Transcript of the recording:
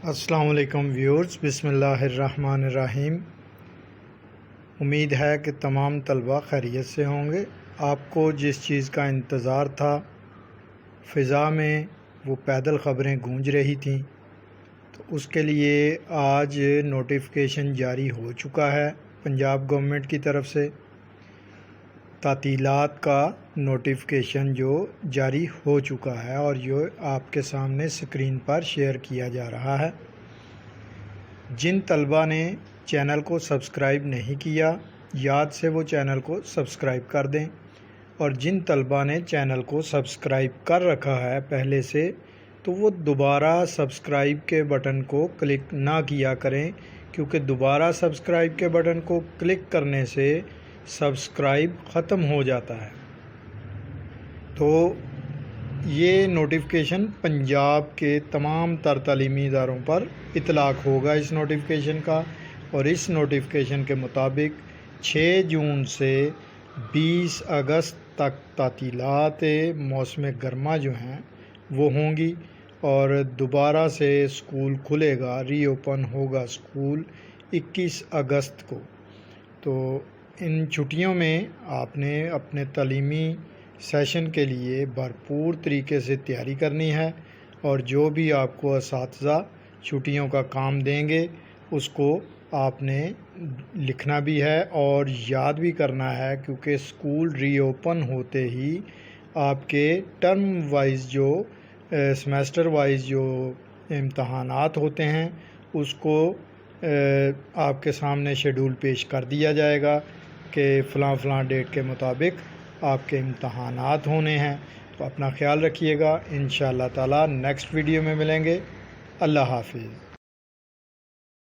السلام علیکم ویورز، بسم اللہ الرحمن الرحیم۔ امید ہے کہ تمام طلبہ خیریت سے ہوں گے۔ آپ کو جس چیز کا انتظار تھا، فضا میں وہ پیدل خبریں گونج رہی تھیں، تو اس کے لیے آج نوٹیفیکیشن جاری ہو چکا ہے پنجاب گورنمنٹ کی طرف سے۔ تعطیلات کا نوٹیفیکیشن جو جاری ہو چکا ہے اور یہ آپ کے سامنے سکرین پر شیئر کیا جا رہا ہے۔ جن طلبہ نے چینل کو سبسکرائب نہیں کیا، یاد سے وہ چینل کو سبسکرائب کر دیں، اور جن طلبہ نے چینل کو سبسکرائب کر رکھا ہے پہلے سے، تو وہ دوبارہ سبسکرائب کے بٹن کو کلک نہ کیا کریں، کیونکہ دوبارہ سبسکرائب کے بٹن کو کلک کرنے سے سبسکرائب ختم ہو جاتا ہے۔ تو یہ نوٹیفیکیشن پنجاب کے تمام تر تعلیمی اداروں پر اطلاق ہوگا اس نوٹیفیکیشن کا، اور اس نوٹیفیکیشن کے مطابق 6 جون سے 20 اگست تک تعطیلات موسم گرما جو ہیں وہ ہوں گی، اور دوبارہ سے اسکول کھلے گا، ری اوپن ہوگا اسکول 21 اگست کو۔ تو ان چھٹیوں میں آپ نے اپنے تعلیمی سیشن کے لیے بھرپور طریقے سے تیاری کرنی ہے، اور جو بھی آپ کو اساتذہ چھٹیوں کا کام دیں گے اس کو آپ نے لکھنا بھی ہے اور یاد بھی کرنا ہے، کیونکہ اسکول ری اوپن ہوتے ہی آپ کے ٹرم وائز جو سیمیسٹر وائز جو امتحانات ہوتے ہیں اس کو آپ کے سامنے شیڈول پیش کر دیا جائے گا کہ فلاں فلاں ڈیٹ کے مطابق آپ کے امتحانات ہونے ہیں۔ تو اپنا خیال رکھیے گا، انشاءاللہ تعالی نیکسٹ ویڈیو میں ملیں گے۔ اللہ حافظ۔